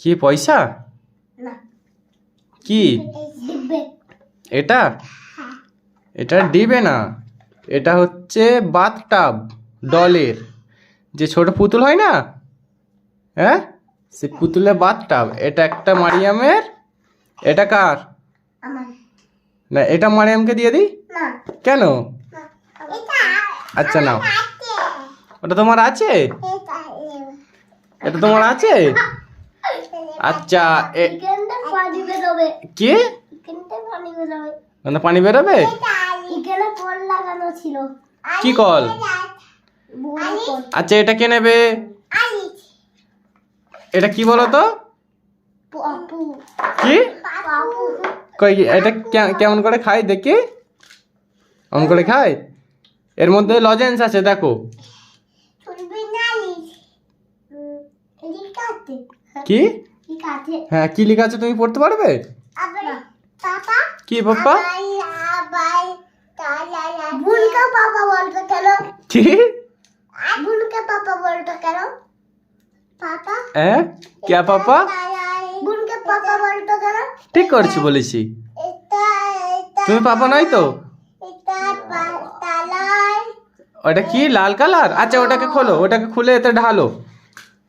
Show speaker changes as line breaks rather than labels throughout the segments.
কি পয়সা? কি এটা? এটা ডিবে না, এটা হচ্ছে বাথটাব ডলের, যে ছোট পুতুল হয় না, হ্যাঁ সে পুতুলের বাথটাব। এটা একটা মারিয়ামের। এটা কার? না, এটা মারিয়ামকে দিয়ে দিই। কেন? আচ্ছা নাও। ওটা তোমার আছে? এটা তোমার আছে? আচ্ছা কি পানি বেরোবে? কি কল? আচ্ছা এটা কে নেবে? এটা কি বলো তো? কি কই এটা কেমন করে খাই দেখি? কেমন করে খাই? এর মধ্যে লজেন্স আছে দেখো। কি? হ্যাঁ কি লেখা আছে তুমি পড়তে পারবে? কি পাপা? কি? क्या पापा? ঠিক করছি বলেছি। তুমি পাপা নয় তো? ওটা কি লাল কালার? আচ্ছা ওটাকে খোলো, ওটাকে খুলে এতে ঢালো।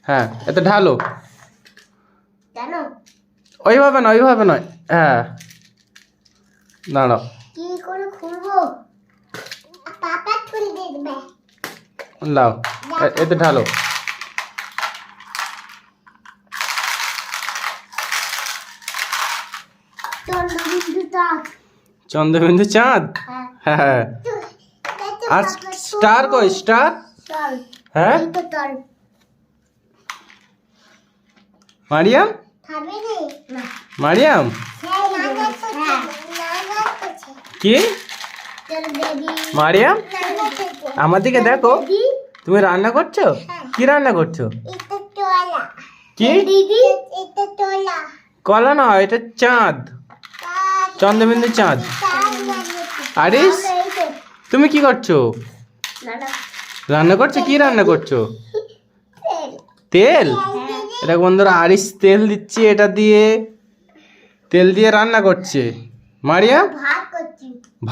হ্যাঁ এতে ঢালো। ওইভাবে নয়, ওইভাবে নয়। হ্যাঁ দাঁড়াও।
কি করে খুলবো? পাপা খুলে দেবে।
লাও এতে ঢালো। চন্দ্রবিন্দু চাঁদ। হ্যাঁ আর স্টার কই? স্টার? হ্যাঁ মারিয়াম, মারিয়াম কি? মারিয়াম আমার দিকে দেখো। তুমি রান্না করছো? কি রান্না করছো? কি? কলা না, এটা চাঁদ, চন্দ্রবিন্দু চাঁদ। আরিস তুমি কি করছো? রান্না করছো? কি রান্না করছো? তেল? এটা বন্ধুরা আরিস তেল দিচ্ছে, এটা দিয়ে তেল দিয়ে রান্না করছে। মারিয়াম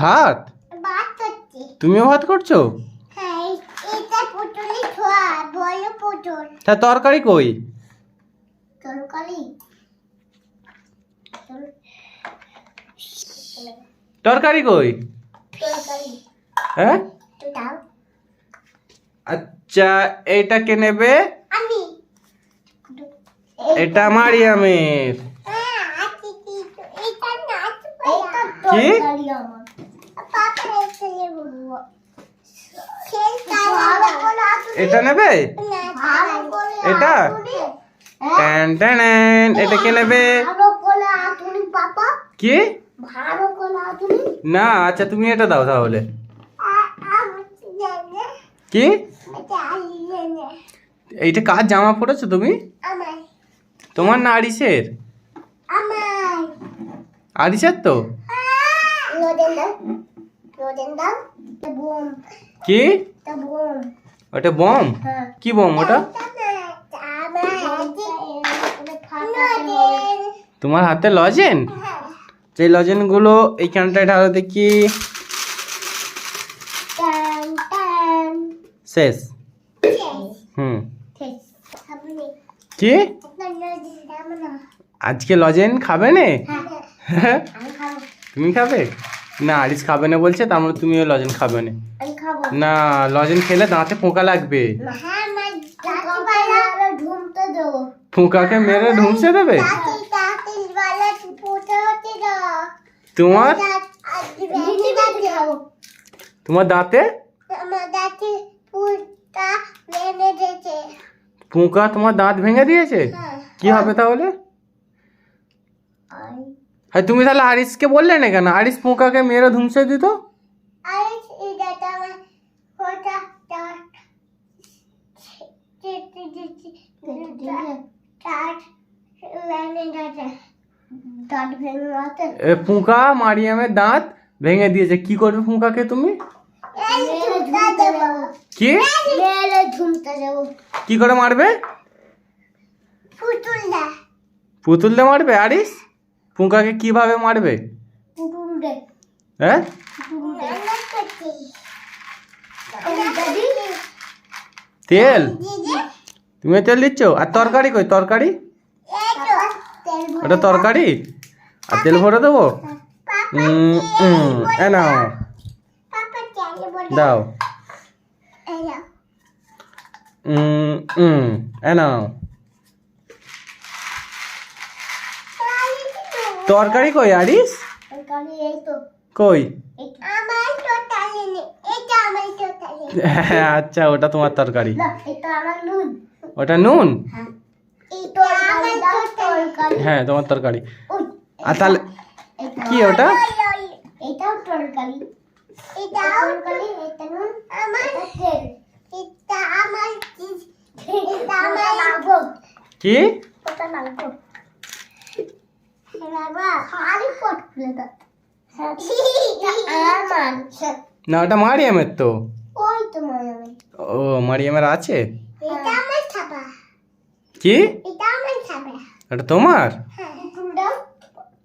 ভাত? তুমিও ভাত করছো? তা তরকারি কই? তরকারি কই? হ্যাঁ আচ্ছা এইটা কে নেবে? এটা মারিয়ামের। কি? এটা নেবে? এটা ট্যান ট্যান, এটা কে নেবে? কি না? আচ্ছা তুমি এটা দাও তাহলে। কি এইটা কার জামা পরেছো তুমি? তোমার না আরিসের? আরিসের তো। কি ওটা বম? কি বম ওটা? তোমার হাতে লজেন? সেই লজেন গুলো এইখানটায় ঢালো দেখি। শেষ। কি আজকে লজেন খাবে না? তুমি খাবে না? আরিস খাবে না বলছে, তার মানে তুমিও লজেন খাবে না। না লজেন খেলে দাঁতে পোকা লাগবে। পোকাকে মেরে ঢুমসে দেবে তোমার? তোমার দাঁতে পোকা তোমার দাঁত ভেঙে দিয়েছে? কি হবে তাহলে? হ্যাঁ তুমি তাহলে আরিসকে বললে না কেন? আরিস পোকাকে মেরে ধুমসে দিত। পোকা মারিয়ামের দাঁত ভেঙে দিয়েছে, কি করবে পোকাকে তুমি? কি
মেরে ঝুমতে যাবো
কি করে মারবে?
পুতুল দা
পুতুল দিয়ে মারবে আরিস? পুঙ্কাকে কিভাবে মারবে?
পুতুল দে
হ্যাঁ
পুতুল দে
তেল? তুমি তেল দিচ্ছ? আর তরকারি কই তরকারি? ওটা তরকারি? আর তেল ভরে দেবো? এ নাও দাও। এ নাও তরকারি কই আরিস? কই? হ্যাঁ, আচ্ছা ওটা তোমার তরকারি। ওটা নুন? হ্যাঁ তোমার তরকারি। আর তাহলে কি ওটা?
এটাও তরকারি, এটাও তরকারি, এটা নুন, আমার তেল, এটা আমার এটা আমার লাগবো
কি?
ওটা লাগবো বাবা খালি পট খুলে দাও। আমার
না ওটা মারিয়ামের তো।
ওই তো মায়ামি
ও মারিয়ামের আছে?
এটা আমার খাবা,
কি
এটা আমার খাবা।
ওটা তোমার?
হ্যাঁ তোমরা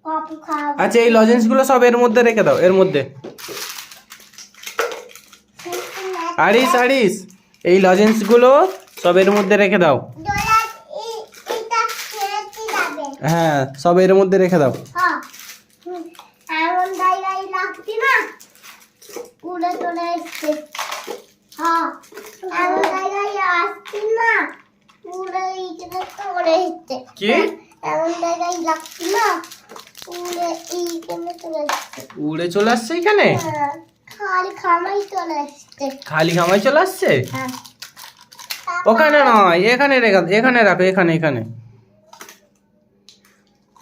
পাপু খাও।
আচ্ছা এই লজেন্সগুলো সব এর মধ্যে রেখে দাও, এর মধ্যে। আরিস আরিস এই লজেন্সগুলো সব এর মধ্যে রেখে দাও।
ডলার এটা খেতে যাবে।
হ্যাঁ সব এর মধ্যে রেখে দাও।
হ্যাঁ এমন জায়গায় লাগছি না উড়ে চলে এসছে। হ্যাঁ এমন জায়গায় আসছি না উড়ে এইখানে চলে এসছে।
কি?
এমন জায়গায় লাগছি না উড়ে এইখানে চলে এসছে।
উড়ে চলে আসছে এখানে?
হ্যাঁ, খালি খামাই চলে এসছে।
খালি খামাই চলে আসছে?
হ্যাঁ
ওখানে নয়, এখানে রেখে এখানে রাখো, এখানে এখানে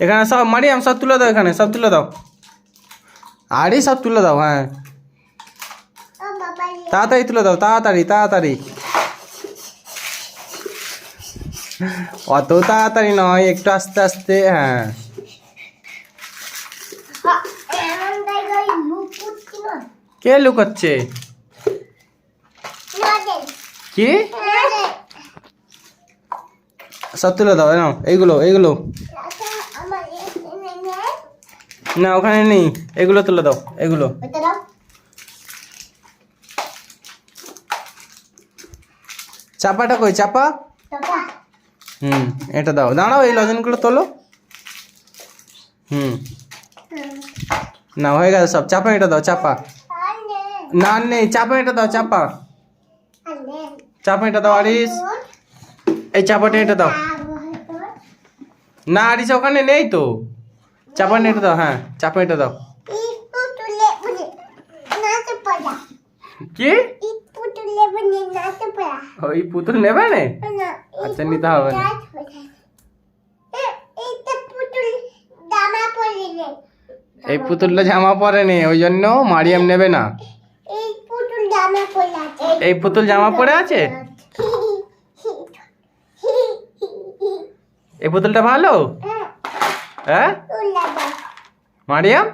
এখানে সব মারিয়াম সব তুলে দাও, এখানে সব তুলে দাও। আরে সব তুলে দাও। হ্যাঁ
ও বাবা
তাড়াতাড়ি তুলে দাও, তাড়াতাড়ি তাড়াতাড়ি। অত তাড়াতাড়ি নয়, একটু আস্তে আস্তে। হ্যাঁ
এমন জায়গায় লুক করছি না।
কে লুকাচ্ছে?
নজর
কি?
নজর
সব তুলে দাও। নাও এইগুলো এইগুলো।
আচ্ছা আমার এখানে নে
না ওখানে নেই, এগুলো তুলে দাও এগুলো।
ওটা দাও।
চাপাটা কই চাপা?
টাকা
এটা দাও। দাঁড়াও এই লজেনগুলো তোলো। না হয়ে গেছে সব। চাপা এটা দাও চাপা।
আনে
না নেই, চাপা এটা দাও চাপা।
আনে
চাপা এটা দাও আরিস। এই চাপাটা এটা দাও। না আরিস ওখানে নেই তো। চাপা এটা দাও। হ্যাঁ চাপা এটা দাও।
ইপু তুলে বুঝে নাতে পড়া।
কি?
ইপু তুলে বুঝে নাতে পড়া।
ওই পুতুল নেবে না?
না
আচ্ছা, নিতে হবে না।
এইটা পুতুল জামা পরে নেই।
এই পুতুলটা জামা পরেনি, ওই জন্য মারিয়াম নেবে না।
এই পুতুল জামা পরে আছে।
এই পুতুল জামা পরে আছে? এই পুতুলটা ভালো? হ্যাঁ
তুলা দাও।
মারিয়াম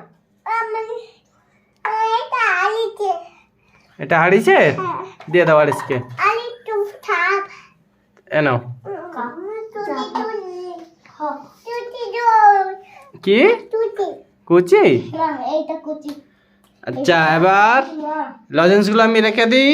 আমার এটা আলিতে।
এটা হারিয়েছে? দিয়ে দাও আরিসকে।
আলি টু থাপ।
এ নাও।
তুতি তুলি। তুতি দোল।
কি
তুতি।
কুচি?
না এইটা কুচি।
আচ্ছা এবার লজেন্সগুলো আমি রেখে দিই।